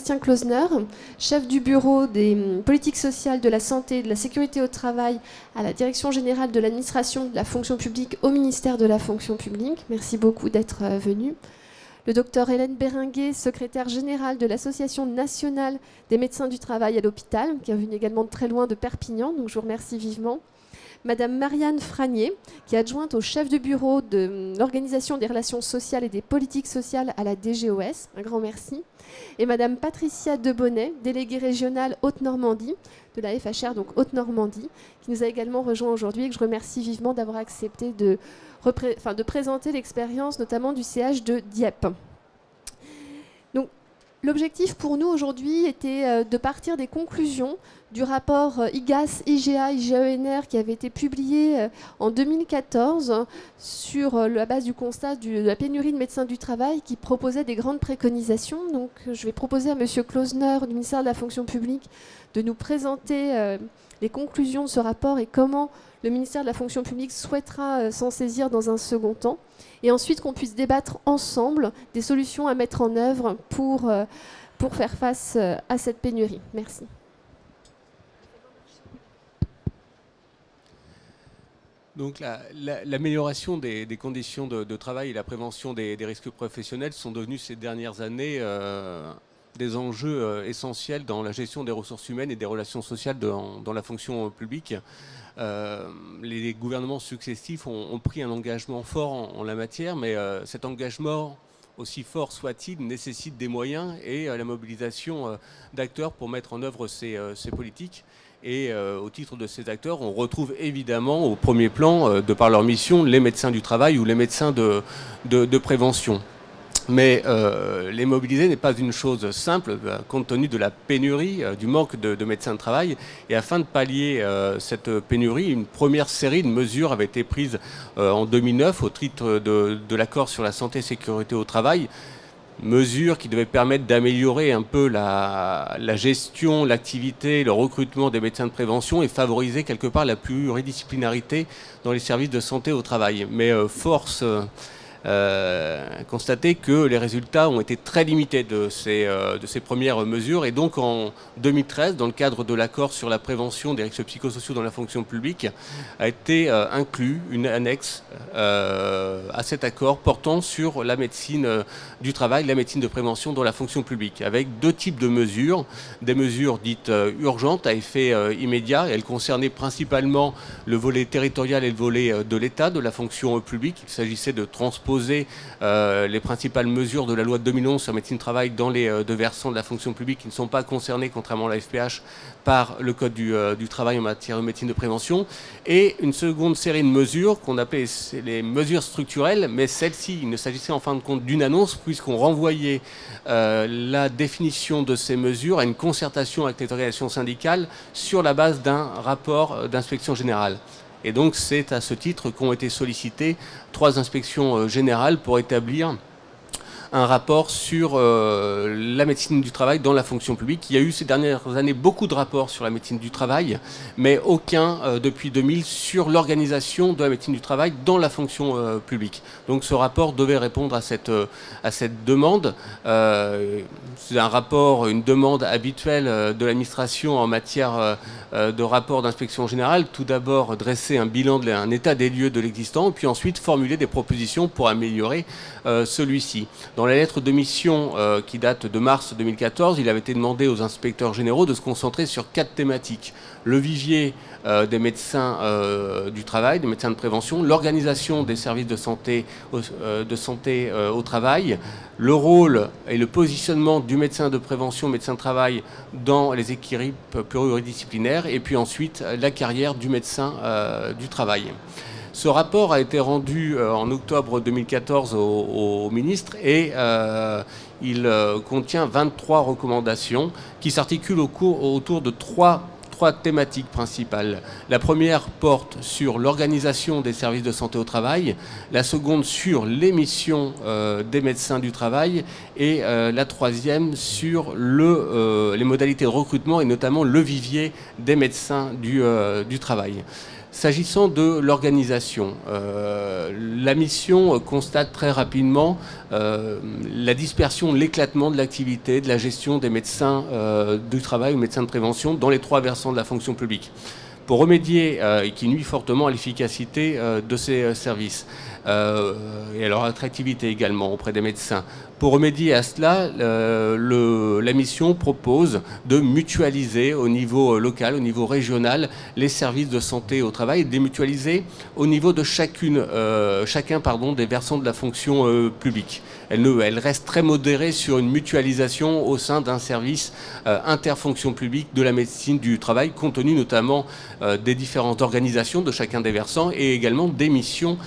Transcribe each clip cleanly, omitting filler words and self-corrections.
Sébastien Klausner, chef du bureau des politiques sociales, de la santé et de la sécurité au travail à la Direction générale de l'administration de la fonction publique au ministère de la fonction publique. Merci beaucoup d'être venu. Le docteur Hélène Béringuet, secrétaire générale de l'Association nationale des médecins du travail à l'hôpital, qui est venue également de très loin de Perpignan, donc je vous remercie vivement. Madame Marianne Franier, qui est adjointe au chef de bureau de l'Organisation des relations sociales et des politiques sociales à la DGOS, un grand merci. Et Madame Patricia Debonnet, déléguée régionale Haute-Normandie, de la FHR, donc Haute-Normandie, qui nous a également rejoint aujourd'hui et que je remercie vivement d'avoir accepté de présenter l'expérience notamment du CH de Dieppe. Donc, l'objectif pour nous aujourd'hui était de partir des conclusions du rapport IGAS, IGA, IGENR qui avait été publié en 2014 sur la base du constat de la pénurie de médecins du travail qui proposait des grandes préconisations. Donc je vais proposer à M. Klausner du ministère de la fonction publique de nous présenter les conclusions de ce rapport et comment le ministère de la fonction publique souhaitera s'en saisir dans un second temps. Et ensuite qu'on puisse débattre ensemble des solutions à mettre en œuvre pour faire face à cette pénurie. Merci. Donc l'amélioration des conditions de travail et la prévention des risques professionnels sont devenus ces dernières années des enjeux essentiels dans la gestion des ressources humaines et des relations sociales dans la fonction publique. Les gouvernements successifs ont pris un engagement fort en la matière, mais cet engagement, aussi fort soit-il, nécessite des moyens et la mobilisation d'acteurs pour mettre en œuvre ces politiques. Et au titre de ces acteurs, on retrouve évidemment au premier plan, de par leur mission, les médecins du travail ou les médecins de prévention. Mais les mobiliser n'est pas une chose simple, compte tenu de la pénurie, du manque de médecins de travail. Et afin de pallier cette pénurie, une première série de mesures avait été prise en 2009 au titre de l'accord sur la santé et sécurité au travail. Mesures qui devaient permettre d'améliorer un peu la gestion, l'activité, le recrutement des médecins de prévention et favoriser quelque part la pluridisciplinarité dans les services de santé au travail. Mais force constater que les résultats ont été très limités de ces premières mesures. Et donc en 2013, dans le cadre de l'accord sur la prévention des risques psychosociaux dans la fonction publique, a été inclus une annexe à cet accord portant sur la médecine du travail, la médecine de prévention dans la fonction publique, avec deux types de mesures. Des mesures dites urgentes à effet immédiat. Elles concernaient principalement le volet territorial et le volet de l'État, de la fonction publique. Il s'agissait de transposer les principales mesures de la loi de 2011 sur la médecine du travail dans les deux versants de la fonction publique qui ne sont pas concernés, contrairement à la FPH, par le Code du travail en matière de médecine de prévention. Et une seconde série de mesures qu'on appelait les mesures structurelles, mais celles-ci, il ne s'agissait en fin de compte d'une annonce, puisqu'on renvoyait la définition de ces mesures à une concertation avec les organisations syndicales sur la base d'un rapport d'inspection générale. Et donc c'est à ce titre qu'ont été sollicitées 3 inspections générales pour établir un rapport sur la médecine du travail dans la fonction publique. Il y a eu ces dernières années beaucoup de rapports sur la médecine du travail, mais aucun depuis 2000 sur l'organisation de la médecine du travail dans la fonction publique. Donc ce rapport devait répondre à cette demande. C'est un rapport, une demande habituelle de l'administration en matière de rapport d'inspection générale. Tout d'abord dresser un bilan, un état des lieux de l'existant, puis ensuite formuler des propositions pour améliorer celui-ci. Dans la lettre de mission qui date de mars 2014, il avait été demandé aux inspecteurs généraux de se concentrer sur 4 thématiques. Le vivier des médecins du travail, des médecins de prévention, l'organisation des services de santé au travail, le rôle et le positionnement du médecin de prévention, médecin de travail dans les équipes pluridisciplinaires, et puis ensuite la carrière du médecin du travail. Ce rapport a été rendu en octobre 2014 au ministre et il contient 23 recommandations qui s'articulent autour de trois thématiques principales. La première porte sur l'organisation des services de santé au travail, la seconde sur les missions des médecins du travail et la troisième sur les modalités de recrutement et notamment le vivier des médecins du travail. S'agissant de l'organisation, la mission constate très rapidement la dispersion, l'éclatement de l'activité, de la gestion des médecins du travail ou médecins de prévention dans les 3 versants de la fonction publique. Pour remédier, et qui nuit fortement à l'efficacité de ces services, et à leur attractivité également auprès des médecins. Pour remédier à cela, la mission propose de mutualiser au niveau local, au niveau régional, les services de santé au travail et de les mutualiser au niveau de chacun des versants de la fonction publique. Elle reste très modérée sur une mutualisation au sein d'un service interfonction publique de la médecine du travail, compte tenu notamment des différentes organisations de chacun des versants et également des missions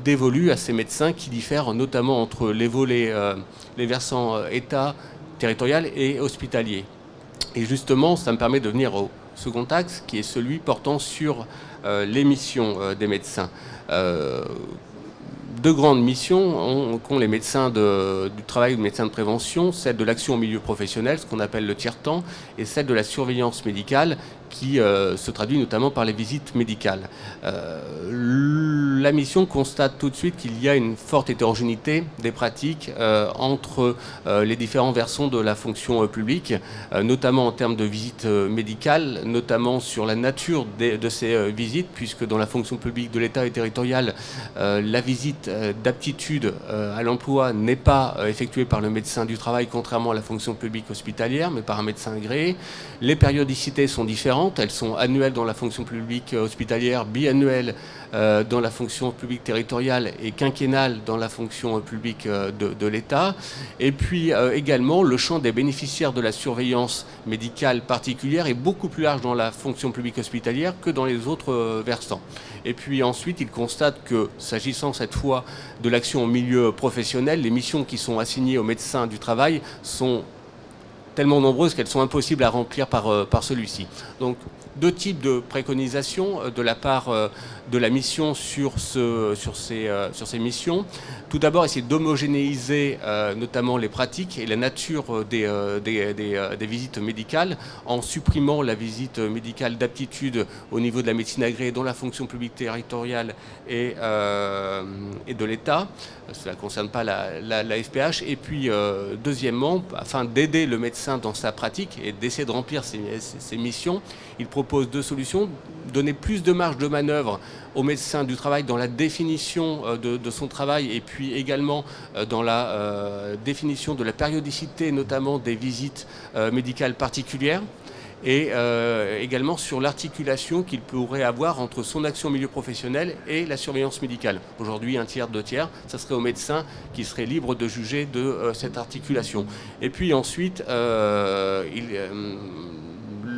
dévolues à ces médecins qui diffèrent notamment entre les volets, les versants État, territorial et hospitalier. Et justement, ça me permet de venir au second axe, qui est celui portant sur les missions des médecins. 2 grandes missions qu'ont les médecins du travail ou les médecins de prévention, celle de l'action au milieu professionnel, ce qu'on appelle le tiers-temps, et celle de la surveillance médicale, qui se traduit notamment par les visites médicales. La mission constate tout de suite qu'il y a une forte hétérogénéité des pratiques entre les différents versants de la fonction publique, notamment en termes de visites médicales, notamment sur la nature de ces visites, puisque dans la fonction publique de l'État et territoriale, la visite d'aptitude à l'emploi n'est pas effectuée par le médecin du travail, contrairement à la fonction publique hospitalière, mais par un médecin agréé. Les périodicités sont différentes. Elles sont annuelles dans la fonction publique hospitalière, biannuelles dans la fonction publique territoriale et quinquennale dans la fonction publique de l'État. Et puis également, le champ des bénéficiaires de la surveillance médicale particulière est beaucoup plus large dans la fonction publique hospitalière que dans les autres versants. Et puis ensuite, il constate que, s'agissant cette fois de l'action au milieu professionnel, les missions qui sont assignées aux médecins du travail sont tellement nombreuses qu'elles sont impossibles à remplir par celui-ci. Donc, 2 types de préconisations de la part de la mission sur ces missions. Tout d'abord, essayer d'homogénéiser notamment les pratiques et la nature des visites médicales en supprimant la visite médicale d'aptitude au niveau de la médecine agréée dans la fonction publique territoriale et de l'État. Cela ne concerne pas la FPH. Et puis, deuxièmement, afin d'aider le médecin dans sa pratique et d'essayer de remplir ses missions, il propose 2 solutions. Donner plus de marge de manœuvre aux médecins du travail dans la définition de son travail et puis également dans la définition de la périodicité, notamment des visites médicales particulières. Et également sur l'articulation qu'il pourrait avoir entre son action au milieu professionnel et la surveillance médicale. Aujourd'hui, 1/3, 2/3, ça serait au médecin qui serait libre de juger de cette articulation. Et puis ensuite,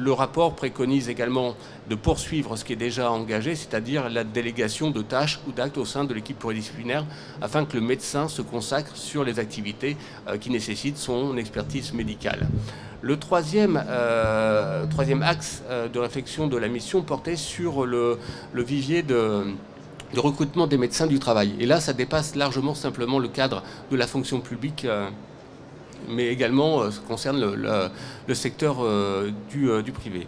le rapport préconise également de poursuivre ce qui est déjà engagé, c'est-à-dire la délégation de tâches ou d'actes au sein de l'équipe pluridisciplinaire, afin que le médecin se consacre sur les activités qui nécessitent son expertise médicale. Le troisième axe de réflexion de la mission portait sur le vivier de recrutement des médecins du travail. Et là, ça dépasse largement simplement le cadre de la fonction publique, mais également ça concerne le secteur du privé.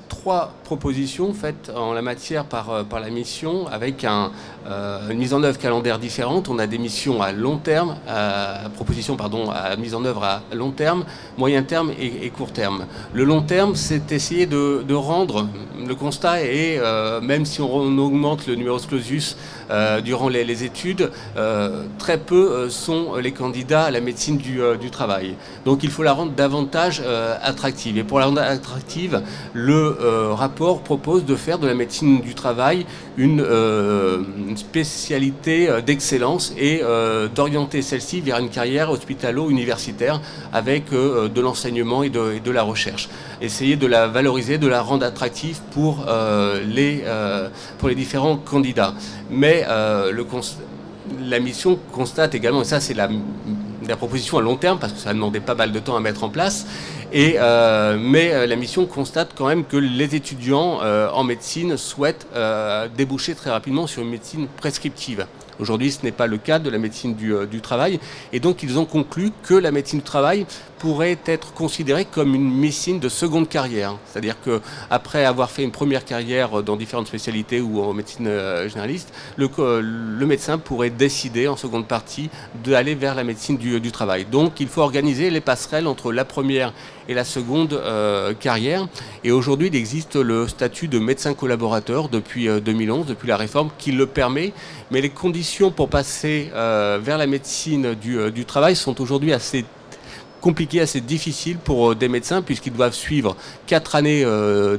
3 propositions faites en la matière par la mission, avec une mise en œuvre calendaire différente. On a des missions à long terme, à mise en œuvre à long terme, moyen terme et court terme. Le long terme, c'est essayer de rendre le constat, et même si on augmente le numerus clausus durant les études, très peu sont les candidats à la médecine du travail. Donc il faut la rendre davantage attractive. Et pour la rendre attractive, le rapport propose de faire de la médecine du travail une spécialité d'excellence et d'orienter celle-ci vers une carrière hospitalo-universitaire avec de l'enseignement et de la recherche. Essayer de la valoriser, de la rendre attractive pour les différents candidats. Mais la mission constate également, et ça c'est la proposition à long terme, parce que ça a demandé pas mal de temps à mettre en place, mais la mission constate quand même que les étudiants en médecine souhaitent déboucher très rapidement sur une médecine prescriptive, Aujourd'hui, ce n'est pas le cas de la médecine du travail. Et donc, ils ont conclu que la médecine du travail pourrait être considérée comme une médecine de seconde carrière. C'est-à-dire qu'après avoir fait une première carrière dans différentes spécialités ou en médecine généraliste, le médecin pourrait décider en seconde partie d'aller vers la médecine du travail. Donc, il faut organiser les passerelles entre la première et la seconde carrière. Et aujourd'hui, il existe le statut de médecin collaborateur depuis 2011, depuis la réforme, qui le permet. Mais les conditions pour passer vers la médecine du travail sont aujourd'hui assez compliqué, assez difficile pour des médecins puisqu'ils doivent suivre 4 années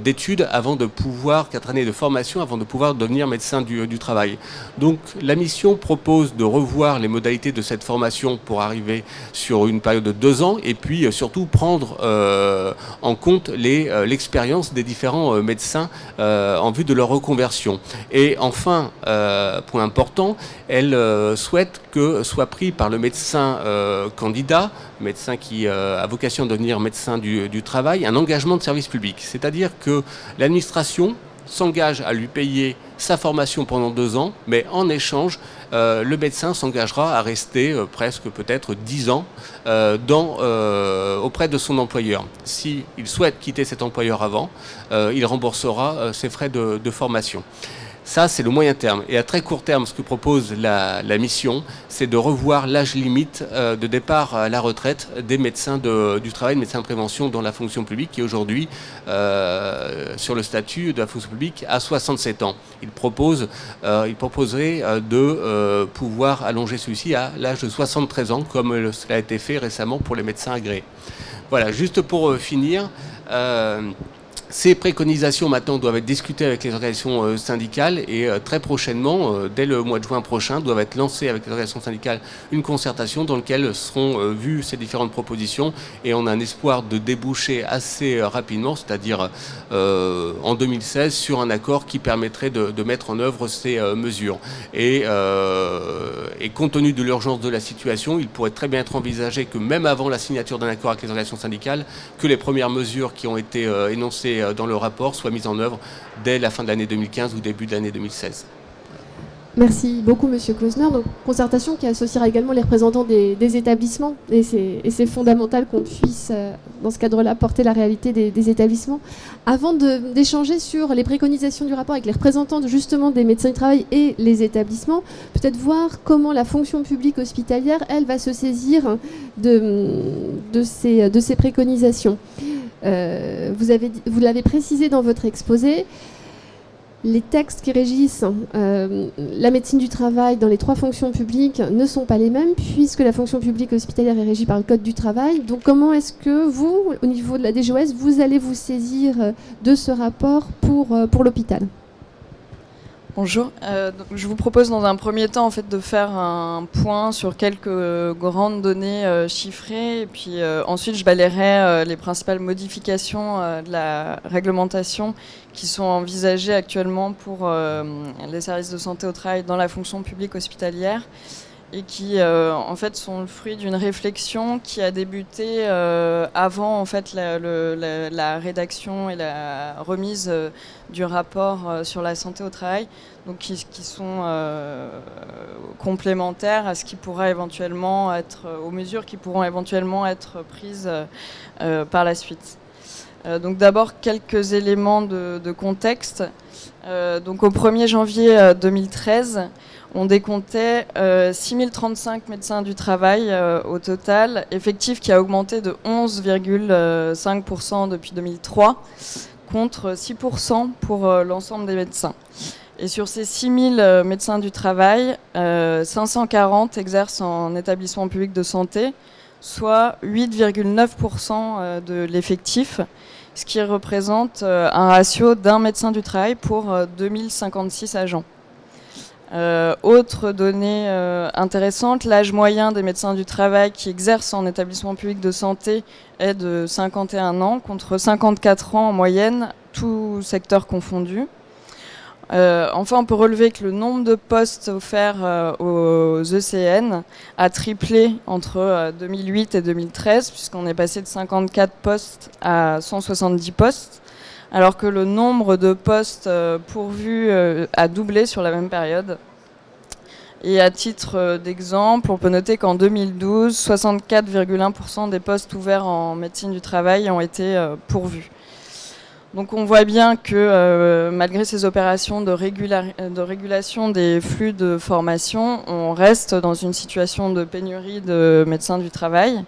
d'études avant de pouvoir, 4 années de formation avant de pouvoir devenir médecin du travail. Donc la mission propose de revoir les modalités de cette formation pour arriver sur une période de 2 ans et puis surtout prendre en compte l'expérience des différents médecins en vue de leur reconversion. Et enfin, point important, elle souhaite que soit pris par le médecin candidat, médecin qui a vocation à devenir médecin du travail, un engagement de service public. C'est-à-dire que l'administration s'engage à lui payer sa formation pendant 2 ans, mais en échange, le médecin s'engagera à rester presque peut-être 10 ans auprès de son employeur. S'il souhaite quitter cet employeur avant, il remboursera ses frais de formation. Ça, c'est le moyen terme. Et à très court terme, ce que propose la mission, c'est de revoir l'âge limite de départ à la retraite des médecins du travail, des médecins de prévention dans la fonction publique, qui est aujourd'hui, sur le statut de la fonction publique, à 67 ans. Il proposerait de pouvoir allonger celui-ci à l'âge de 73 ans, comme cela a été fait récemment pour les médecins agréés. Voilà, juste pour finir... Ces préconisations maintenant doivent être discutées avec les organisations syndicales et très prochainement, dès le mois de juin prochain, doivent être lancées avec les organisations syndicales une concertation dans laquelle seront vues ces différentes propositions et on a un espoir de déboucher assez rapidement, c'est-à-dire en 2016, sur un accord qui permettrait de mettre en œuvre ces mesures. Et compte tenu de l'urgence de la situation, il pourrait très bien être envisagé que même avant la signature d'un accord avec les organisations syndicales, que les premières mesures qui ont été énoncées dans le rapport soit mise en œuvre dès la fin de l'année 2015 ou début de l'année 2016. Merci beaucoup, Monsieur Klausner. Donc, concertation qui associera également les représentants des établissements. Et c'est fondamental qu'on puisse, dans ce cadre-là, porter la réalité des établissements. Avant d'échanger sur les préconisations du rapport avec les représentants justement des médecins du travail et les établissements, peut-être voir comment la fonction publique hospitalière, elle, va se saisir de ces préconisations. Vous l'avez précisé dans votre exposé, les textes qui régissent la médecine du travail dans les 3 fonctions publiques ne sont pas les mêmes puisque la fonction publique hospitalière est régie par le Code du travail. Donc comment est-ce que vous, au niveau de la DGOS, vous allez vous saisir de ce rapport pour l'hôpital ? Bonjour. Je vous propose dans un premier temps en fait, de faire un point sur quelques grandes données chiffrées et puis ensuite je balayerai les principales modifications de la réglementation qui sont envisagées actuellement pour les services de santé au travail dans la fonction publique hospitalière et qui en fait sont le fruit d'une réflexion qui a débuté avant en fait la rédaction et la remise du rapport sur la santé au travail, donc qui sont complémentaires à ce qui pourra éventuellement être aux mesures qui pourront éventuellement être prises par la suite. Donc d'abord quelques éléments de contexte. Donc au 1er janvier 2013, on décomptait 6035 médecins du travail au total, effectif qui a augmenté de 11,5% depuis 2003, contre 6% pour l'ensemble des médecins. Et sur ces 6000 médecins du travail, 540 exercent en établissement public de santé, soit 8,9% de l'effectif, ce qui représente un ratio d'un médecin du travail pour 2056 agents. Autre donnée intéressante, l'âge moyen des médecins du travail qui exercent en établissement public de santé est de 51 ans, contre 54 ans en moyenne, tout secteur confondu. Enfin, on peut relever que le nombre de postes offerts aux ECN a triplé entre 2008 et 2013, puisqu'on est passé de 54 postes à 170 postes, alors que le nombre de postes pourvus a doublé sur la même période. Et à titre d'exemple, on peut noter qu'en 2012, 64,1% des postes ouverts en médecine du travail ont été pourvus. Donc on voit bien que malgré ces opérations de régulation des flux de formation, on reste dans une situation de pénurie de médecins du travail.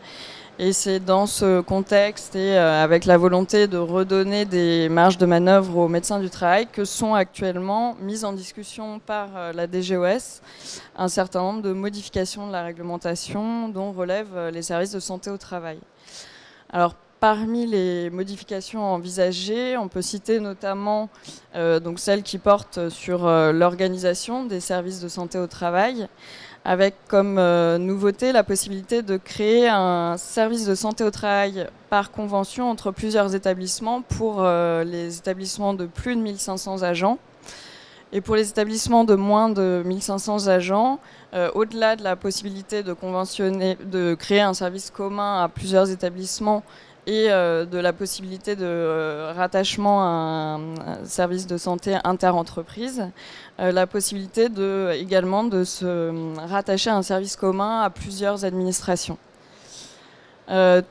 Et c'est dans ce contexte et avec la volonté de redonner des marges de manœuvre aux médecins du travail que sont actuellement mises en discussion par la DGOS un certain nombre de modifications de la réglementation dont relèvent les services de santé au travail. Alors, parmi les modifications envisagées, on peut citer notamment donc celles qui portent sur l'organisation des services de santé au travail, avec comme nouveauté la possibilité de créer un service de santé au travail par convention entre plusieurs établissements pour les établissements de plus de 1500 agents. Et pour les établissements de moins de 1500 agents, au-delà de la possibilité de créer un service commun à plusieurs établissements et de la possibilité de rattachement à un service de santé inter-entreprise, la possibilité également de se rattacher à un service commun à plusieurs administrations.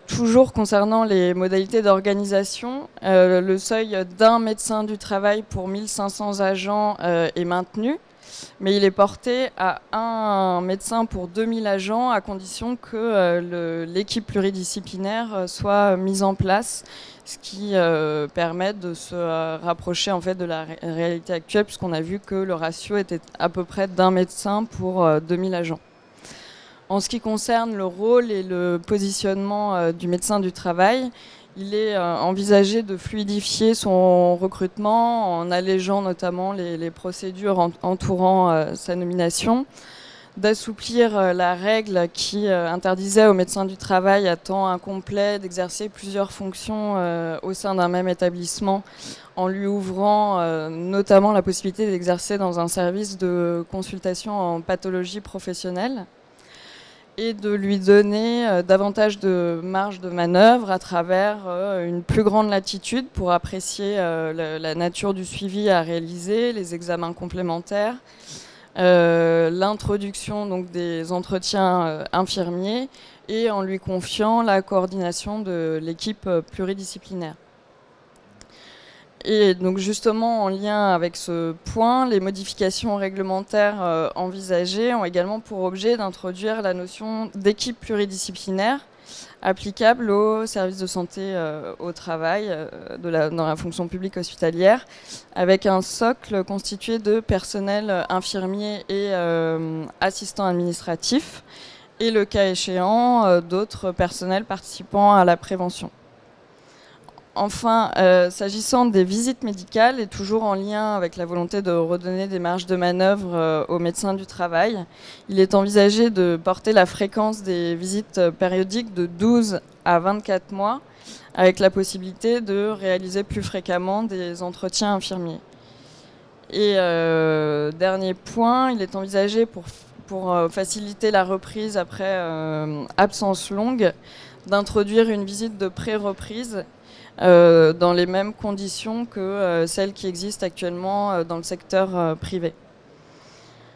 Toujours concernant les modalités d'organisation, le seuil d'un médecin du travail pour 1500 agents est maintenu, mais il est porté à un médecin pour 2000 agents à condition que l'équipe pluridisciplinaire soit mise en place, ce qui permet de se rapprocher en fait de la réalité actuelle, puisqu'on a vu que le ratio était à peu près d'un médecin pour 2000 agents. En ce qui concerne le rôle et le positionnement du médecin du travail, il est envisagé de fluidifier son recrutement en allégeant notamment les procédures entourant sa nomination, d'assouplir la règle qui interdisait aux médecins du travail à temps incomplet d'exercer plusieurs fonctions au sein d'un même établissement, en lui ouvrant notamment la possibilité d'exercer dans un service de consultation en pathologie professionnelle, et de lui donner davantage de marge de manœuvre à travers une plus grande latitude pour apprécier la nature du suivi à réaliser, les examens complémentaires, l'introduction donc des entretiens infirmiers et en lui confiant la coordination de l'équipe pluridisciplinaire. Et donc justement en lien avec ce point, les modifications réglementaires envisagées ont également pour objet d'introduire la notion d'équipe pluridisciplinaire applicable aux services de santé au travail dans la fonction publique hospitalière, avec un socle constitué de personnel infirmier et assistants administratifs, et le cas échéant d'autres personnels participant à la prévention. Enfin, s'agissant des visites médicales, et toujours en lien avec la volonté de redonner des marges de manœuvre aux médecins du travail, il est envisagé de porter la fréquence des visites périodiques de 12 à 24 mois, avec la possibilité de réaliser plus fréquemment des entretiens infirmiers. Et dernier point, il est envisagé pour faciliter la reprise après absence longue, d'introduire une visite de pré-reprise dans les mêmes conditions que celles qui existent actuellement dans le secteur privé.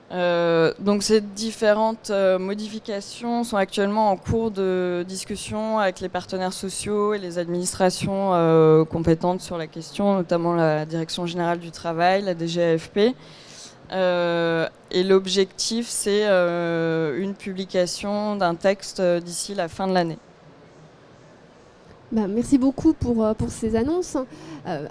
Donc ces différentes modifications sont actuellement en cours de discussion avec les partenaires sociaux et les administrations compétentes sur la question, notamment la Direction générale du travail, la DGAFP. Et l'objectif, c'est une publication d'un texte d'ici la fin de l'année. Merci beaucoup pour ces annonces.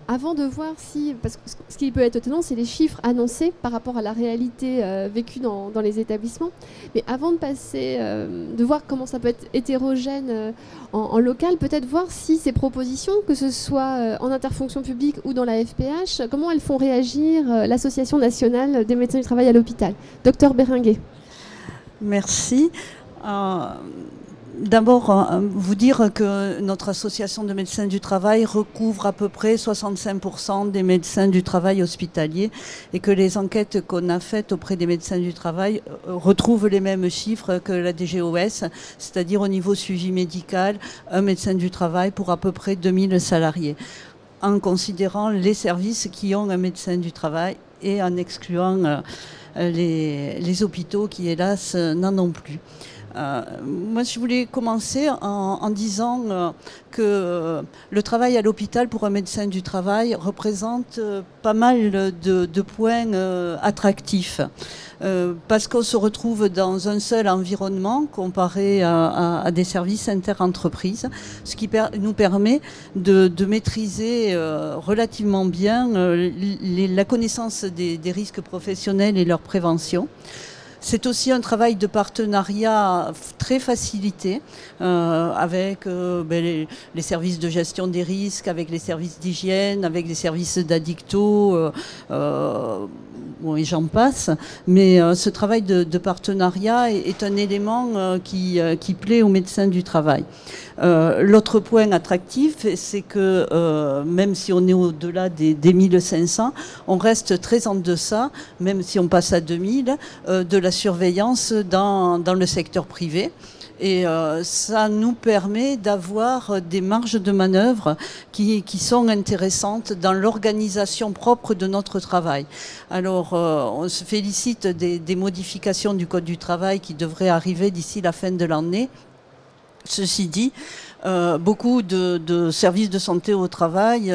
Avant de voir si, parce que ce qui peut être étonnant, c'est les chiffres annoncés par rapport à la réalité vécue dans les établissements. Mais avant de passer, de voir comment ça peut être hétérogène en local, peut-être voir si ces propositions, que ce soit en interfonction publique ou dans la FPH, comment elles font réagir l'Association nationale des médecins du travail à l'hôpital. Docteur Béringuet. Merci. D'abord, vous dire que notre association de médecins du travail recouvre à peu près 65% des médecins du travail hospitaliers et que les enquêtes qu'on a faites auprès des médecins du travail retrouvent les mêmes chiffres que la DGOS, c'est-à-dire au niveau suivi médical, un médecin du travail pour à peu près 2000 salariés, en considérant les services qui ont un médecin du travail et en excluant les hôpitaux qui, hélas, n'en ont plus. Moi, je voulais commencer en disant que le travail à l'hôpital pour un médecin du travail représente pas mal de points attractifs. Parce qu'on se retrouve dans un seul environnement comparé à des services inter-entreprises, ce qui nous permet de maîtriser relativement bien la connaissance des risques professionnels et leur prévention. C'est aussi un travail de partenariat très facilité avec les services de gestion des risques, avec les services d'hygiène, avec les services d'addicto, bon, et j'en passe. Mais ce travail de partenariat est un élément qui plaît aux médecins du travail. L'autre point attractif, c'est que même si on est au-delà des 1500, on reste très en deçà, même si on passe à 2000, de la surveillance dans le secteur privé. Et ça nous permet d'avoir des marges de manœuvre qui sont intéressantes dans l'organisation propre de notre travail. Alors, on se félicite des modifications du Code du travail qui devraient arriver d'ici la fin de l'année. Ceci dit, beaucoup de services de santé au travail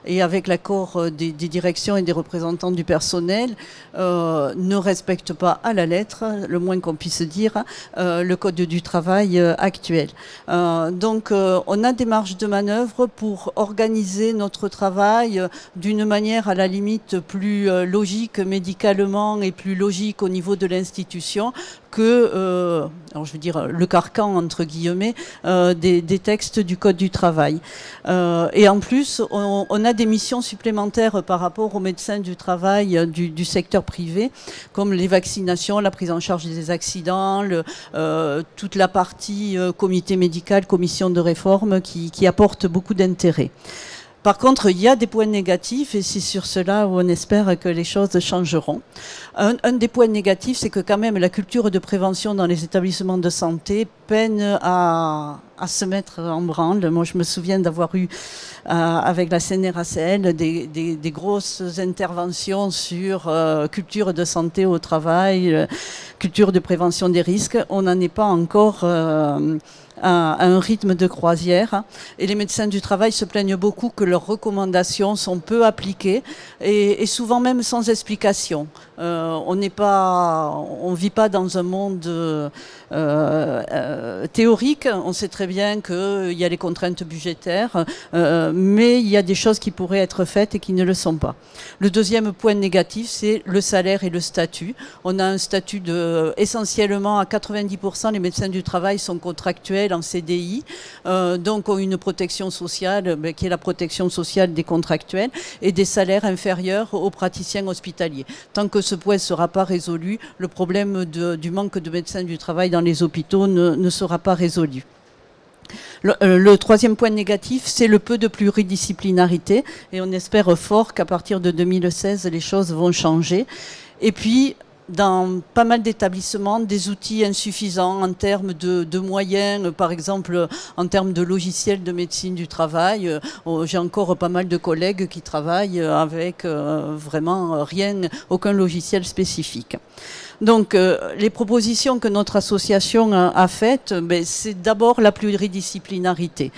et avec l'accord des directions et des représentants du personnel ne respectent pas à la lettre, le moins qu'on puisse dire, le Code du travail actuel. Donc on a des marges de manœuvre pour organiser notre travail d'une manière à la limite plus logique médicalement et plus logique au niveau de l'institution que, alors je veux dire, le carcan entre guillemets des textes du Code du travail. Et en plus, on a des missions supplémentaires par rapport aux médecins du travail du secteur privé, comme les vaccinations, la prise en charge des accidents, toute la partie comité médical, commission de réforme qui apporte beaucoup d'intérêt. Par contre, il y a des points négatifs et c'est sur cela où on espère que les choses changeront. Un des points négatifs, c'est que quand même la culture de prévention dans les établissements de santé peine à se mettre en branle. Moi, je me souviens d'avoir eu avec la CNRACL des grosses interventions sur culture de santé au travail, culture de prévention des risques. On n'en est pas encore à un rythme de croisière. Et les médecins du travail se plaignent beaucoup que leurs recommandations sont peu appliquées et souvent même sans explication. On ne vit pas dans un monde théorique. On sait très bien qu'il y a les contraintes budgétaires, mais il y a des choses qui pourraient être faites et qui ne le sont pas. Le deuxième point négatif, c'est le salaire et le statut. On a un statut essentiellement à 90%, les médecins du travail sont contractuels en CDI, donc ont une protection sociale qui est la protection sociale des contractuels et des salaires inférieurs aux praticiens hospitaliers. Tant que ce point ne sera pas résolu, le problème du manque de médecins du travail dans les hôpitaux ne sera pas résolu. Le troisième point négatif, c'est le peu de pluridisciplinarité et on espère fort qu'à partir de 2016, les choses vont changer. Et puis, dans pas mal d'établissements, des outils insuffisants en termes de moyens, par exemple en termes de logiciels de médecine du travail. J'ai encore pas mal de collègues qui travaillent avec vraiment aucun logiciel spécifique. Donc, les propositions que notre association a faites, c'est d'abord la pluridisciplinarité.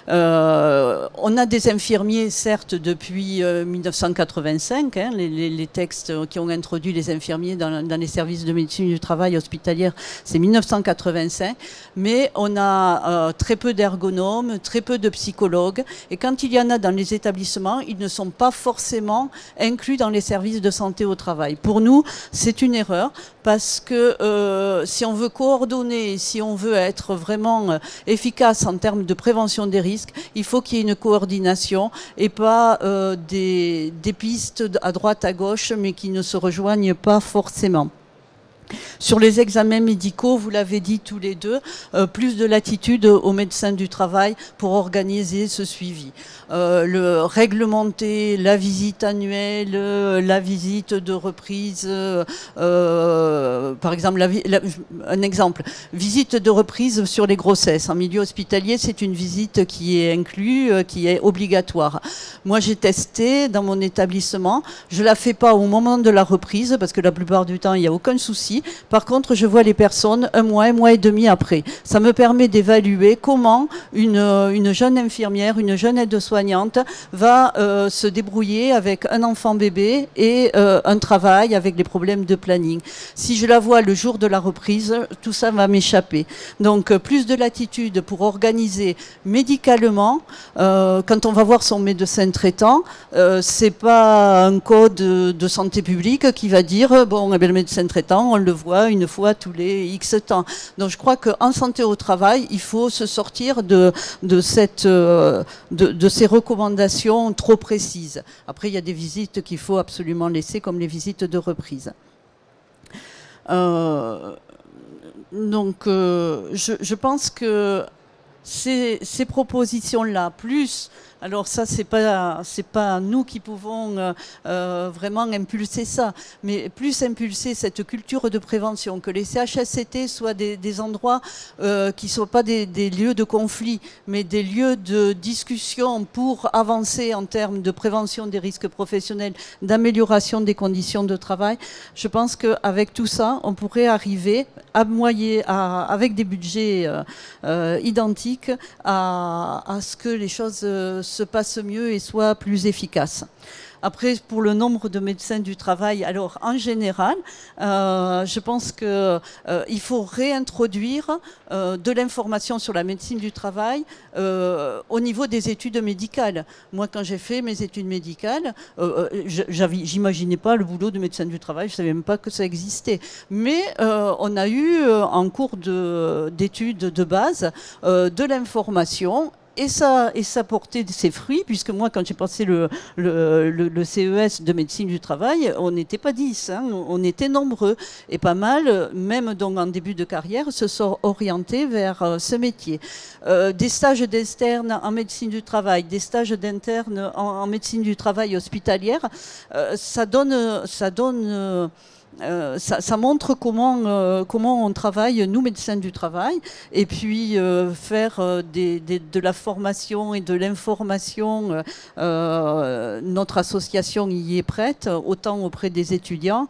On a des infirmiers, certes, depuis 1985, hein, les textes qui ont introduit les infirmiers dans les services de médecine du travail hospitalière, c'est 1985, mais on a très peu d'ergonomes, très peu de psychologues, et quand il y en a dans les établissements, ils ne sont pas forcément inclus dans les services de santé au travail. Pour nous, c'est une erreur, parce que si on veut coordonner, si on veut être vraiment efficace en termes de prévention des risques, il faut qu'il y ait une coordination et pas des pistes à droite, à gauche, mais qui ne se rejoignent pas forcément. Sur les examens médicaux, vous l'avez dit tous les deux, plus de latitude aux médecins du travail pour organiser ce suivi. Le réglementer, la visite annuelle, la visite de reprise, par exemple, un exemple, visite de reprise sur les grossesses. En milieu hospitalier, c'est une visite qui est inclue, qui est obligatoire. Moi, j'ai testé dans mon établissement, je la fais pas au moment de la reprise, parce que la plupart du temps, il n'y a aucun souci. Par contre, je vois les personnes un mois et demi après. Ça me permet d'évaluer comment une jeune infirmière, une jeune aide-soignante va se débrouiller avec un enfant bébé et un travail avec des problèmes de planning. Si je la vois le jour de la reprise, tout ça va m'échapper. Donc, plus de latitude pour organiser médicalement. Quand on va voir son médecin traitant, c'est pas un code de santé publique qui va dire, bon, le médecin traitant, on le voit une fois tous les X temps. Donc je crois qu'en santé au travail, il faut se sortir de ces recommandations trop précises. Après, il y a des visites qu'il faut absolument laisser, comme les visites de reprise. Je pense que ces propositions-là, plus... Alors ça, c'est pas nous qui pouvons vraiment impulser ça, mais plus impulser cette culture de prévention, que les CHSCT soient des endroits qui ne soient pas des lieux de conflit, mais des lieux de discussion pour avancer en termes de prévention des risques professionnels, d'amélioration des conditions de travail. Je pense qu'avec tout ça, on pourrait arriver avec des budgets identiques à ce que les choses se passe mieux et soit plus efficace. Après, pour le nombre de médecins du travail, alors en général, je pense qu'il faut réintroduire de l'information sur la médecine du travail au niveau des études médicales. Moi, quand j'ai fait mes études médicales, j'imaginais pas le boulot de médecin du travail, je savais même pas que ça existait. Mais on a eu en cours d'études de base de l'information. Et ça portait ses fruits, puisque moi, quand j'ai passé le CES de médecine du travail, on n'était pas 10, hein, on était nombreux. Et pas mal, même donc en début de carrière, se sont orientés vers ce métier. Des stages d'externe en médecine du travail, des stages d'interne en médecine du travail hospitalière, ça montre comment on travaille, nous, médecins du travail, et puis faire de la formation et de l'information. Notre association y est prête, autant auprès des étudiants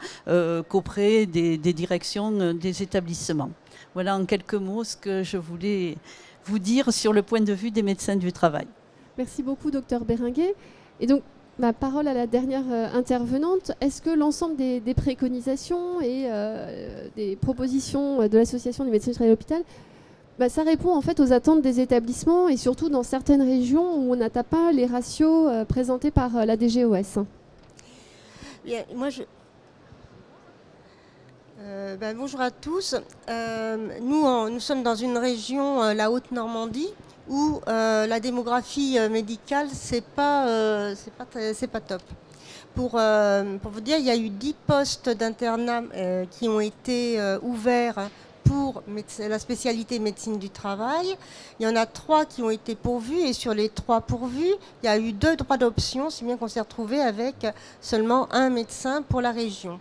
qu'auprès des directions des établissements. Voilà en quelques mots ce que je voulais vous dire sur le point de vue des médecins du travail. Merci beaucoup, docteur Béringuet. Et donc, ma parole à la dernière intervenante. Est-ce que l'ensemble des préconisations et des propositions de l'Association des médecins du travail à l'hôpital, ça répond en fait aux attentes des établissements et surtout dans certaines régions où on n'atteint pas les ratios présentés par la DGOS? Bien, moi bonjour à tous. Nous sommes dans une région, la Haute-Normandie, où la démographie médicale, c'est pas top. Pour vous dire, il y a eu 10 postes d'internat qui ont été ouverts pour la spécialité médecine du travail. Il y en a 3 qui ont été pourvus, et sur les 3 pourvus, il y a eu 2 droits d'option, si bien qu'on s'est retrouvé avec seulement un médecin pour la région.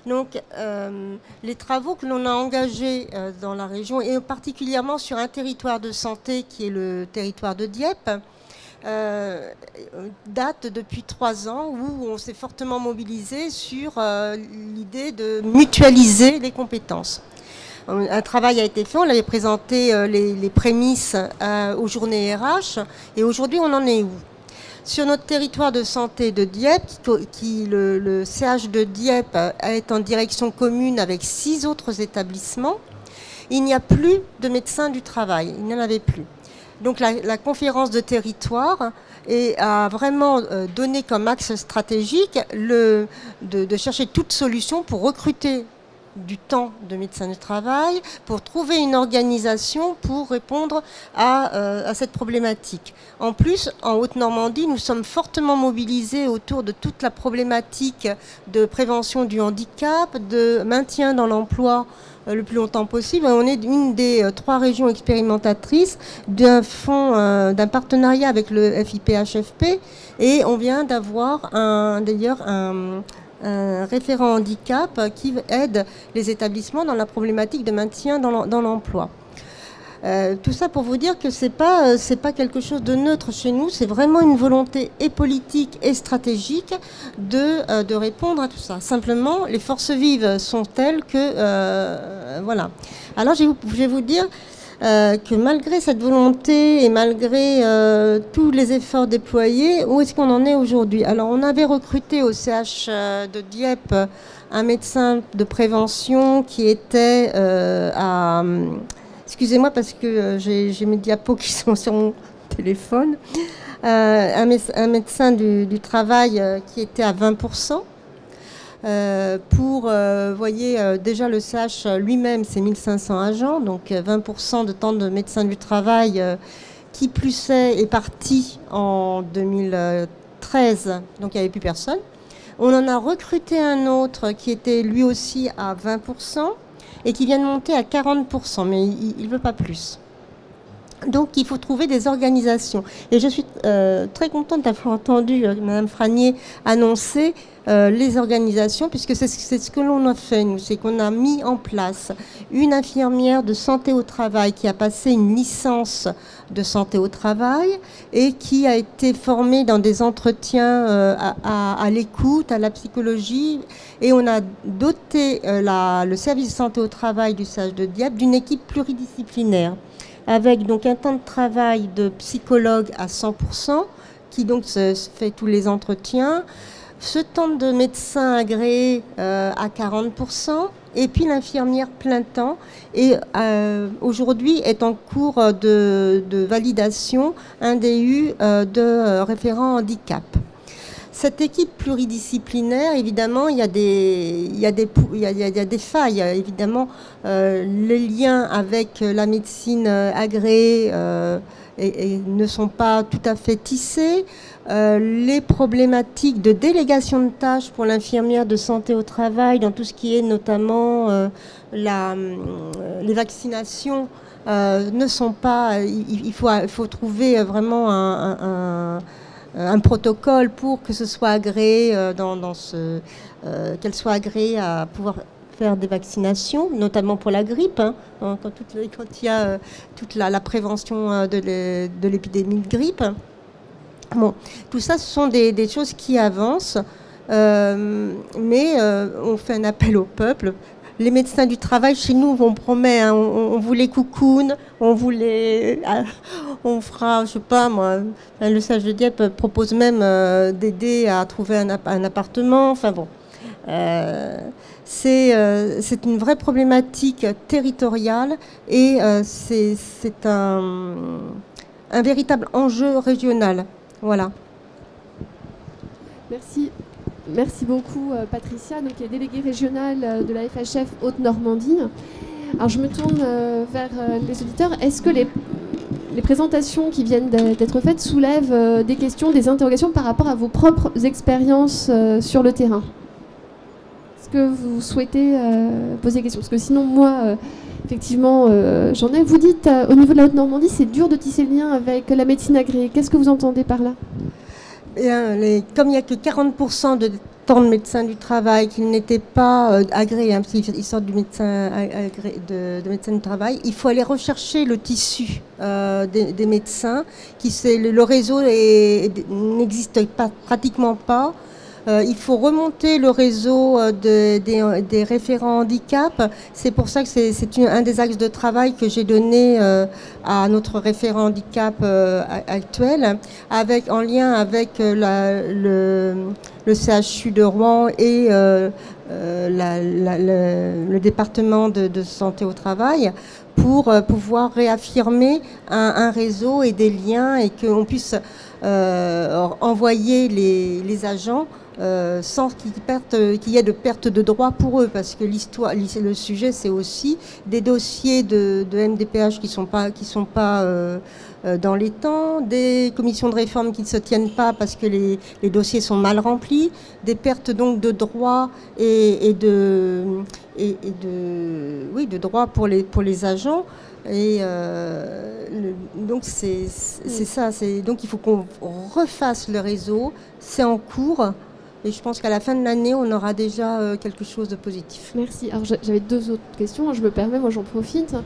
Donc, les travaux que l'on a engagés dans la région, et particulièrement sur un territoire de santé qui est le territoire de Dieppe, datent depuis 3 ans, où on s'est fortement mobilisé sur l'idée de mutualiser les compétences. Un travail a été fait, on avait présenté les prémices aux journées RH, et aujourd'hui on en est où? Sur notre territoire de santé de Dieppe, le CH de Dieppe est en direction commune avec 6 autres établissements, il n'y a plus de médecins du travail, il n'y en avait plus. Donc la conférence de territoire a vraiment donné comme axe stratégique de chercher toute solution pour recruter du temps de médecin du travail, pour trouver une organisation pour répondre à cette problématique. En plus, en Haute-Normandie, nous sommes fortement mobilisés autour de toute la problématique de prévention du handicap, de maintien dans l'emploi le plus longtemps possible. On est une des 3 régions expérimentatrices d'un fonds, d'un partenariat avec le FIPHFP, et on vient d'avoir d'ailleurs un référent handicap qui aide les établissements dans la problématique de maintien dans l'emploi. Tout ça pour vous dire que c'est pas quelque chose de neutre chez nous, c'est vraiment une volonté et politique et stratégique de répondre à tout ça. Simplement, les forces vives sont telles que voilà. Alors je vais vous dire que malgré cette volonté et malgré tous les efforts déployés, où est-ce qu'on en est aujourd'hui? Alors on avait recruté au CH de Dieppe un médecin de prévention qui était à... Excusez-moi parce que j'ai mes diapos qui sont sur mon téléphone. Un médecin du travail qui était à 20%. Voyez, déjà le CH lui-même, c'est 1500 agents, donc 20% de temps de médecin du travail qui plus est parti en 2013, donc il n'y avait plus personne. On en a recruté un autre qui était lui aussi à 20%. Et qui vient de monter à 40%, mais il ne veut pas plus. Donc il faut trouver des organisations. Et je suis très contente d'avoir entendu Mme Franier annoncer les organisations, puisque c'est ce que l'on a fait, nous, c'est qu'on a mis en place une infirmière de santé au travail qui a passé une licence de santé au travail et qui a été formée dans des entretiens à l'écoute, à la psychologie, et on a doté le service de santé au travail du CH de Dieppe d'une équipe pluridisciplinaire, avec donc un temps de travail de psychologue à 100%, qui donc se fait tous les entretiens, ce temps de médecin agréé à 40%, et puis l'infirmière plein temps, et aujourd'hui est en cours de validation un DU de référent handicap. Cette équipe pluridisciplinaire, évidemment, il y a des failles. Évidemment, les liens avec la médecine agréée ne sont pas tout à fait tissés. Les problématiques de délégation de tâches pour l'infirmière de santé au travail, dans tout ce qui est notamment les vaccinations, ne sont pas... Il faut trouver vraiment un protocole pour que ce soit agréé qu'elle soit agréée à pouvoir faire des vaccinations, notamment pour la grippe, hein, quand il y a toute la prévention de l'épidémie de grippe. Bon, tout ça, ce sont des choses qui avancent, mais on fait un appel au peuple. Les médecins du travail, chez nous, on promet, hein, on vous les coucoune, on fera, je sais pas moi, le CH de Dieppe propose même d'aider à trouver un appartement, enfin bon. C'est une vraie problématique territoriale et c'est un véritable enjeu régional. Voilà. Merci beaucoup Patricia, donc, qui est déléguée régionale de la FHF Haute-Normandie. Alors je me tourne vers les auditeurs. Est-ce que les présentations qui viennent d'être faites soulèvent des questions, des interrogations par rapport à vos propres expériences sur le terrain? Est-ce que vous souhaitez poser des questions? Parce que sinon moi, effectivement, j'en ai. Vous dites au niveau de la Haute-Normandie, c'est dur de tisser le lien avec la médecine agréée. Qu'est-ce que vous entendez par là? Comme il n'y a que 40% de temps de médecin du travail qui n'étaient pas agréés, hein, parce qu'ils sortent du médecin de médecin du travail, il faut aller rechercher le tissu des médecins. Le réseau n'existe pratiquement pas. Il faut remonter le réseau des référents handicap. C'est pour ça que c'est un des axes de travail que j'ai donné à notre référent handicap actuel, en lien avec le CHU de Rouen et le département de santé au travail pour pouvoir réaffirmer un réseau et des liens et qu'on puisse envoyer les agents sans qu'il y ait de perte de droits pour eux, parce que le sujet, c'est aussi des dossiers de MDPH qui sont pas dans les temps, des commissions de réforme qui ne se tiennent pas parce que les dossiers sont mal remplis, des pertes donc de droits et de droits pour les agents. Et donc c'est ça. Donc il faut qu'on refasse le réseau. C'est en cours. Et je pense qu'à la fin de l'année, on aura déjà quelque chose de positif. Merci. Alors j'avais 2 autres questions, je me permets, moi j'en profite.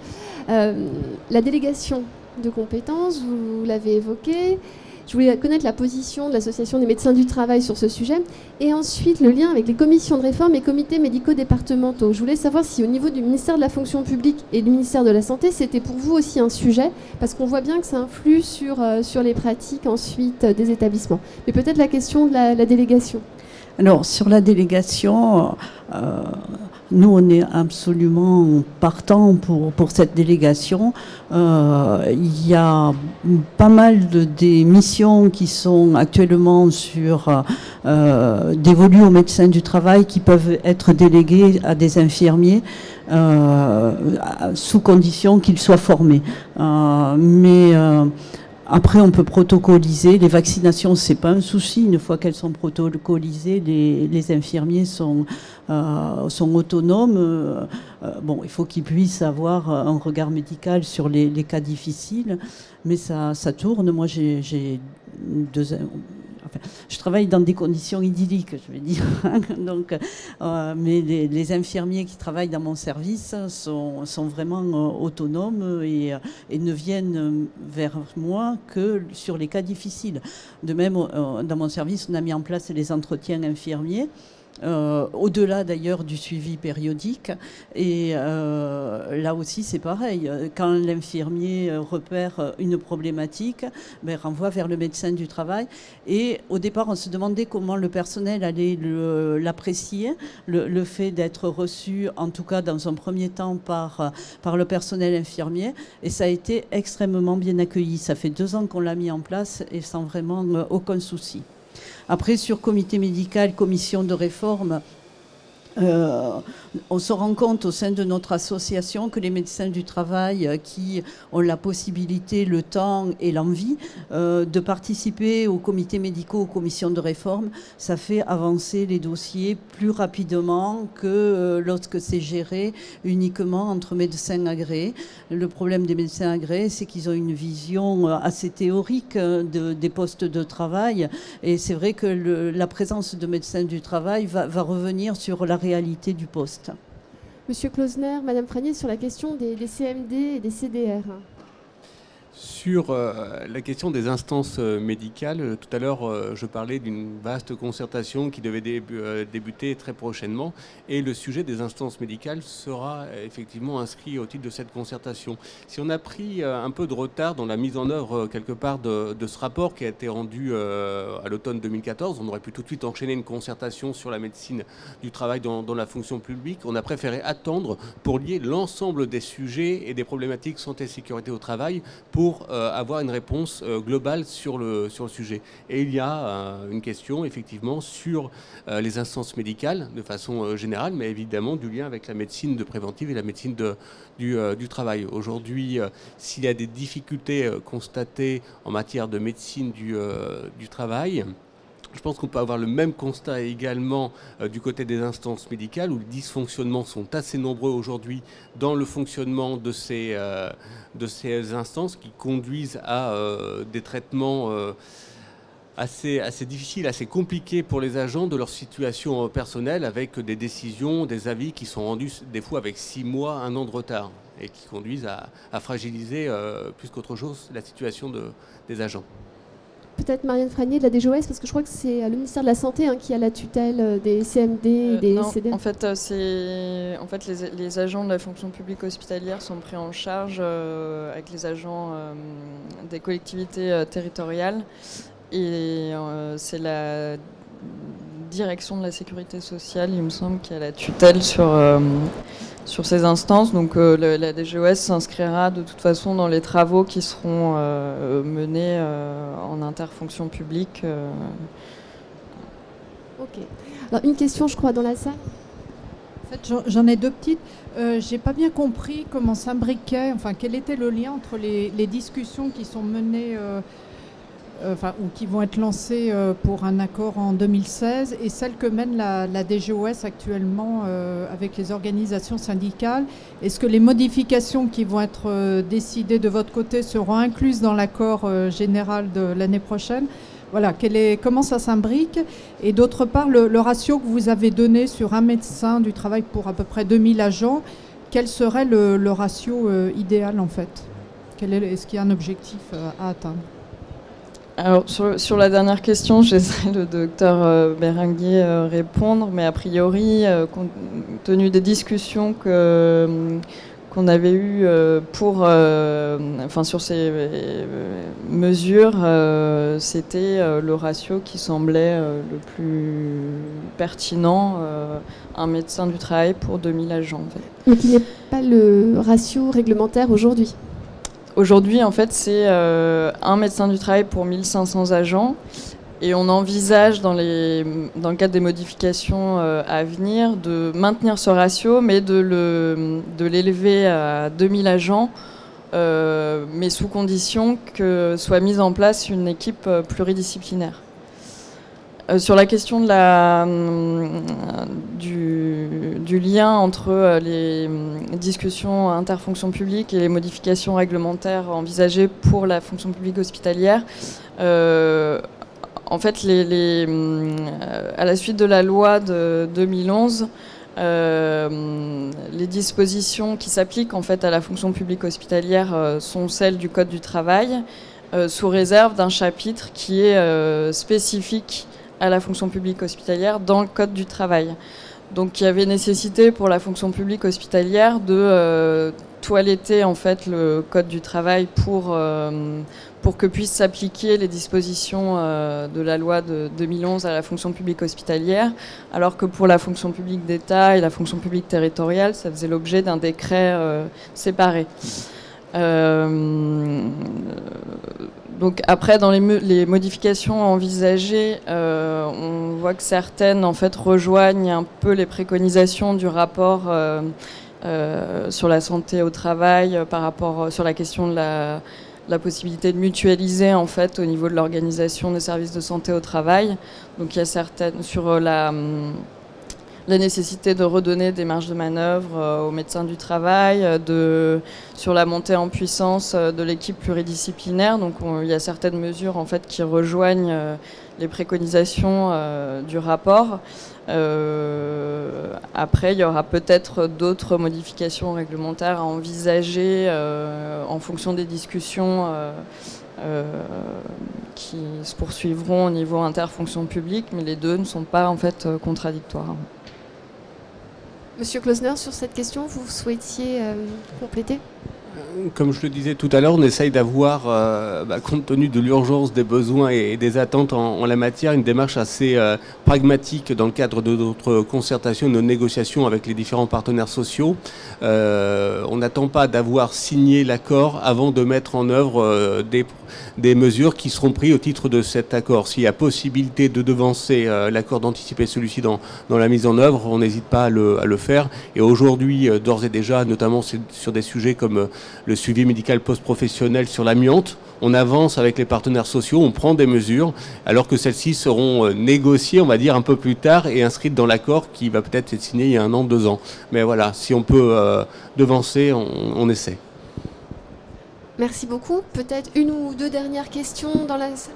La délégation de compétences, vous l'avez évoqué. Je voulais connaître la position de l'Association des médecins du travail sur ce sujet. Et ensuite, le lien avec les commissions de réforme et comités médicaux départementaux. Je voulais savoir si au niveau du ministère de la fonction publique et du ministère de la Santé, c'était pour vous aussi un sujet, parce qu'on voit bien que ça influe sur les pratiques ensuite des établissements. Mais peut-être la question de la délégation. Alors, sur la délégation, nous, on est absolument partants pour cette délégation. Il y a pas mal des missions qui sont actuellement dévolues aux médecins du travail qui peuvent être déléguées à des infirmiers sous condition qu'ils soient formés. Après, on peut protocoliser. Les vaccinations, c'est pas un souci. Une fois qu'elles sont protocolisées, les infirmiers sont autonomes. Il faut qu'ils puissent avoir un regard médical sur les cas difficiles. Mais ça tourne. Moi, je travaille dans des conditions idylliques, je vais dire. Donc, mais les infirmiers qui travaillent dans mon service sont vraiment autonomes et ne viennent vers moi que sur les cas difficiles. De même, dans mon service, on a mis en place les entretiens infirmiers. Au-delà d'ailleurs du suivi périodique. Et là aussi, c'est pareil. Quand l'infirmier repère une problématique, renvoie vers le médecin du travail. Et au départ, on se demandait comment le personnel allait l'apprécier, le fait d'être reçu, en tout cas dans un premier temps, par le personnel infirmier. Et ça a été extrêmement bien accueilli. Ça fait 2 ans qu'on l'a mis en place et sans vraiment aucun souci. Après, sur comité médical, commission de réforme, on se rend compte au sein de notre association que les médecins du travail qui ont la possibilité, le temps et l'envie de participer aux comités médicaux, aux commissions de réforme, ça fait avancer les dossiers plus rapidement que lorsque c'est géré uniquement entre médecins agréés. Le problème des médecins agréés, c'est qu'ils ont une vision assez théorique des postes de travail, et c'est vrai que la présence de médecins du travail va revenir sur la réalité du poste. Monsieur Klausner, Madame Franier, sur la question des CMD et des CDR. Sur la question des instances médicales, tout à l'heure, je parlais d'une vaste concertation qui devait débuter très prochainement, et le sujet des instances médicales sera effectivement inscrit au titre de cette concertation. Si on a pris un peu de retard dans la mise en œuvre quelque part de ce rapport qui a été rendu à l'automne 2014, on aurait pu tout de suite enchaîner une concertation sur la médecine du travail dans la fonction publique. On a préféré attendre pour lier l'ensemble des sujets et des problématiques santé et sécurité au travail pour avoir une réponse globale sur le sujet. Et il y a une question effectivement sur les instances médicales de façon générale, mais évidemment du lien avec la médecine de préventive et la médecine du travail. Aujourd'hui, s'il y a des difficultés constatées en matière de médecine du travail, je pense qu'on peut avoir le même constat également du côté des instances médicales, où les dysfonctionnements sont assez nombreux aujourd'hui dans le fonctionnement de ces instances qui conduisent à des traitements assez difficiles, assez compliqués pour les agents de leur situation personnelle, avec des décisions, des avis qui sont rendus des fois avec 6 mois, 1 an de retard, et qui conduisent à fragiliser plus qu'autre chose la situation des agents. Peut-être Marianne Franier de la DGOS, parce que je crois que c'est le ministère de la Santé qui a la tutelle des CMD et des CDR. En fait, les agents de la fonction publique hospitalière sont pris en charge avec les agents des collectivités territoriales. Et c'est la direction de la sécurité sociale, il me semble, qui a la tutelle sur ces instances. Donc la DGOS s'inscrira de toute façon dans les travaux qui seront menés en interfonction publique. Ok. Alors, une question, je crois, dans la salle. En fait, j'en ai deux petites. J'ai pas bien compris comment s'imbriquait, enfin, quel était le lien entre les discussions qui sont menées, ou qui vont être lancées pour un accord en 2016 et celles que mène la DGOS actuellement avec les organisations syndicales. Est-ce que les modifications qui vont être décidées de votre côté seront incluses dans l'accord général de l'année prochaine? Voilà, comment ça s'imbrique? Et d'autre part, le ratio que vous avez donné sur un médecin du travail pour à peu près 2000 agents, quel serait le ratio idéal en fait? Est-ce qu'il y a un objectif à atteindre? Alors, sur la dernière question, je laisserai le docteur Béringuier répondre, mais a priori, compte tenu des discussions qu'on avait eues sur ces mesures, c'était le ratio qui semblait le plus pertinent, un médecin du travail pour 2000 agents. En fait. Mais qui n'est pas le ratio réglementaire aujourd'hui? Aujourd'hui, en fait, c'est un médecin du travail pour 1500 agents. Et on envisage, dans le cadre des modifications à venir, de maintenir ce ratio, mais de l'élever à 2000 agents, mais sous condition que soit mise en place une équipe pluridisciplinaire. Sur la question du lien entre les discussions interfonction publique et les modifications réglementaires envisagées pour la fonction publique hospitalière, en fait, à la suite de la loi de 2011, les dispositions qui s'appliquent en fait à la fonction publique hospitalière sont celles du Code du travail, sous réserve d'un chapitre qui est spécifique à la fonction publique hospitalière dans le Code du travail. Donc il y avait nécessité pour la fonction publique hospitalière de toiletter en fait le Code du travail pour que puissent s'appliquer les dispositions de la loi de 2011 à la fonction publique hospitalière, alors que pour la fonction publique d'État et la fonction publique territoriale, ça faisait l'objet d'un décret séparé. Donc après, dans les modifications envisagées, on voit que certaines en fait rejoignent un peu les préconisations du rapport sur la santé au travail, par rapport sur la question de la possibilité de mutualiser en fait au niveau de l'organisation des services de santé au travail. Donc il y a certaines sur la nécessité de redonner des marges de manœuvre aux médecins du travail, sur la montée en puissance de l'équipe pluridisciplinaire. Donc il y a certaines mesures en fait qui rejoignent les préconisations du rapport. Après, il y aura peut-être d'autres modifications réglementaires à envisager en fonction des discussions qui se poursuivront au niveau interfonction publique, mais les deux ne sont pas en fait contradictoires. Monsieur Klausner, sur cette question, vous souhaitiez compléter ? Comme je le disais tout à l'heure, on essaye d'avoir, compte tenu de l'urgence des besoins et des attentes en la matière, une démarche assez pragmatique dans le cadre de notre concertation, de nos négociations avec les différents partenaires sociaux. On n'attend pas d'avoir signé l'accord avant de mettre en œuvre des mesures qui seront prises au titre de cet accord. S'il y a possibilité de devancer l'accord, d'anticiper celui-ci dans la mise en œuvre, on n'hésite pas à le faire. Et aujourd'hui, d'ores et déjà, notamment sur des sujets comme le suivi médical post-professionnel sur l'amiante, on avance avec les partenaires sociaux, on prend des mesures, alors que celles-ci seront négociées, on va dire, un peu plus tard et inscrites dans l'accord qui va peut-être être signé il y a 1 an, 2 ans. Mais voilà, si on peut devancer, on essaie. Merci beaucoup. Peut-être une ou deux dernières questions dans la salle.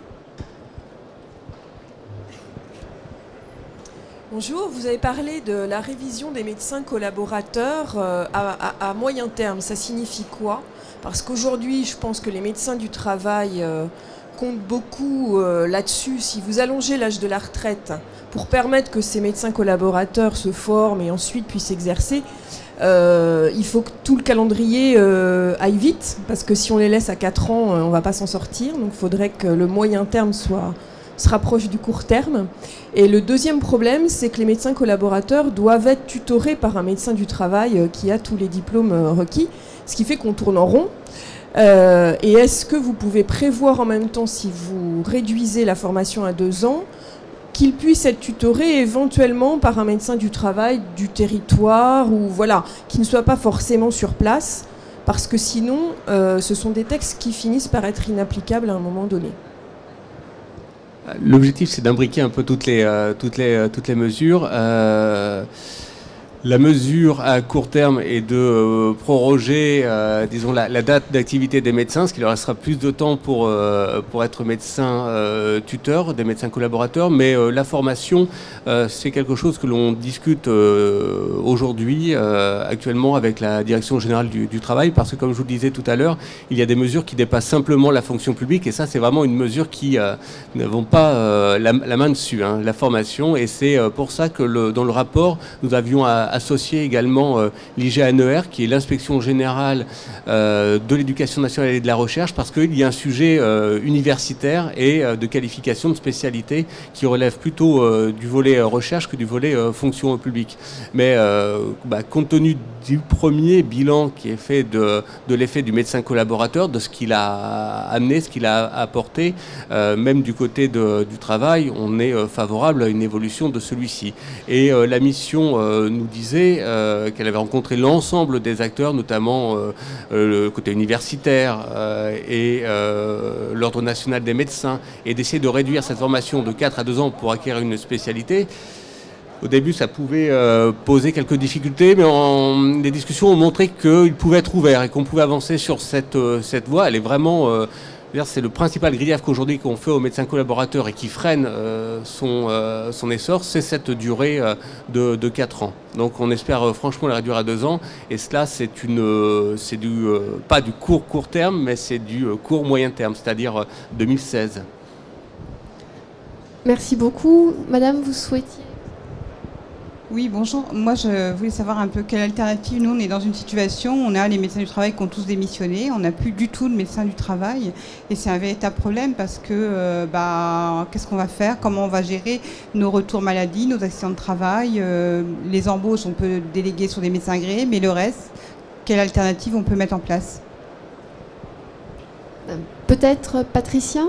Bonjour, vous avez parlé de la révision des médecins collaborateurs à moyen terme. Ça signifie quoi? Parce qu'aujourd'hui, je pense que les médecins du travail comptent beaucoup là-dessus. Si vous allongez l'âge de la retraite pour permettre que ces médecins collaborateurs se forment et ensuite puissent exercer, il faut que tout le calendrier aille vite, parce que si on les laisse à 4 ans, on ne va pas s'en sortir. Donc il faudrait que le moyen terme soit se rapproche du court terme. Et le deuxième problème, c'est que les médecins collaborateurs doivent être tutorés par un médecin du travail qui a tous les diplômes requis, ce qui fait qu'on tourne en rond. Et est-ce que vous pouvez prévoir en même temps, si vous réduisez la formation à 2 ans, qu'il puisse être tutoré éventuellement par un médecin du travail du territoire, ou voilà, qui ne soit pas forcément sur place, parce que sinon, ce sont des textes qui finissent par être inapplicables à un moment donné. L'objectif, c'est d'imbriquer un peu toutes les mesures. La mesure à court terme est de proroger, disons, la date d'activité des médecins, ce qui leur restera plus de temps pour être médecins tuteurs, des médecins collaborateurs. Mais la formation, c'est quelque chose que l'on discute aujourd'hui, actuellement, avec la Direction générale du travail, parce que, comme je vous le disais tout à l'heure, il y a des mesures qui dépassent simplement la fonction publique, et ça, c'est vraiment une mesure qui n'avons pas la main dessus, hein, la formation. Et c'est pour ça que dans le rapport, nous avions associé également l'IGANER, qui est l'inspection générale de l'éducation nationale et de la recherche, parce qu'il y a un sujet universitaire et de qualification de spécialité qui relève plutôt du volet recherche que du volet fonction publique. Mais compte tenu du premier bilan qui est fait de l'effet du médecin collaborateur, de ce qu'il a amené, ce qu'il a apporté, même du côté du travail, on est favorable à une évolution de celui-ci. Et la mission nous disait qu'elle avait rencontré l'ensemble des acteurs, notamment le côté universitaire et l'Ordre national des médecins, et d'essayer de réduire cette formation de 4 à 2 ans pour acquérir une spécialité. Au début, ça pouvait poser quelques difficultés, mais les discussions ont montré qu'il pouvait être ouvert et qu'on pouvait avancer sur cette voie. Elle est vraiment... c'est le principal grief qu'aujourd'hui qu'on fait aux médecins collaborateurs et qui freine son essor, c'est cette durée de 4 ans. Donc on espère franchement la réduire à 2 ans. Et cela, c'est pas du court terme, mais c'est du court moyen terme, c'est-à-dire 2016. Merci beaucoup. Madame, vous souhaitiez... Oui, bonjour. Moi, je voulais savoir un peu quelle alternative. Nous, on est dans une situation où on a les médecins du travail qui ont tous démissionné. On n'a plus du tout de médecins du travail. Et c'est un véritable problème parce que qu'est-ce qu'on va faire? Comment on va gérer nos retours maladie, nos accidents de travail? Les embauches, on peut déléguer sur des médecins agréés, mais le reste, quelle alternative on peut mettre en place? Peut-être Patricia,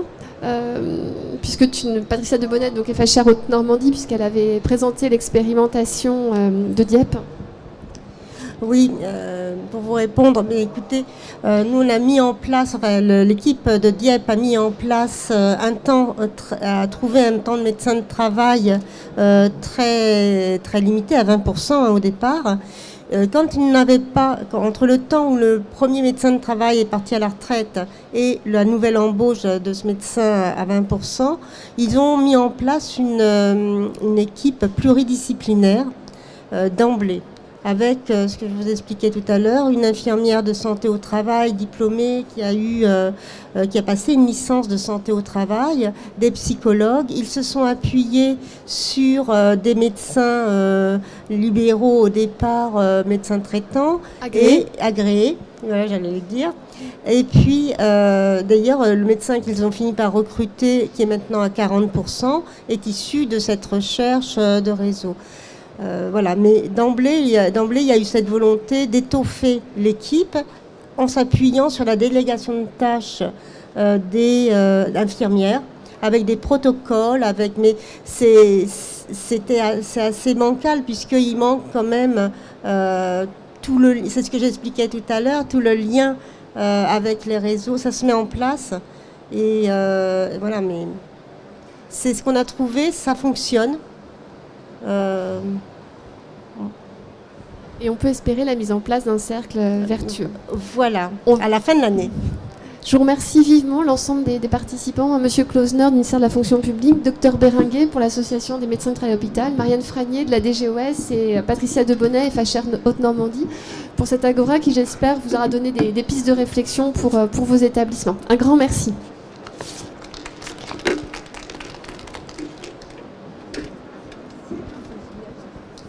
puisque Patricia Debonnet, donc FHR Haute-Normandie, puisqu'elle avait présenté l'expérimentation de Dieppe. Oui, pour vous répondre, mais écoutez, nous on a mis en place, enfin l'équipe de Dieppe a mis en place a trouvé un temps de médecin de travail très, très limité, à 20% au départ. Quand ils n'avaient pas, entre le temps où le premier médecin de travail est parti à la retraite et la nouvelle embauche de ce médecin à 20%, ils ont mis en place une équipe pluridisciplinaire d'emblée, avec ce que je vous expliquais tout à l'heure, une infirmière de santé au travail diplômée qui a passé une licence de santé au travail, des psychologues. Ils se sont appuyés sur des médecins libéraux au départ, médecins traitants et agréés. Voilà, j'allais le dire. Et puis, d'ailleurs, le médecin qu'ils ont fini par recruter, qui est maintenant à 40%, est issu de cette recherche de réseau. Voilà, mais d'emblée, il y a eu cette volonté d'étoffer l'équipe en s'appuyant sur la délégation de tâches des infirmières, avec des protocoles, mais c'est assez bancal puisqu'il manque quand même c'est ce que j'expliquais tout à l'heure, tout le lien avec les réseaux, ça se met en place et voilà, mais c'est ce qu'on a trouvé, ça fonctionne. Et on peut espérer la mise en place d'un cercle vertueux. Voilà, à la fin de l'année. Je vous remercie vivement l'ensemble des participants, Monsieur Klausner du ministère de la fonction publique, Dr Béringuet pour l'association des médecins de travail à l'hôpital, Marianne Fragnier de la DGOS et Patricia Debonnet, FHR Haute-Normandie, pour cette agora qui, j'espère, vous aura donné des pistes de réflexion pour vos établissements. Un grand merci.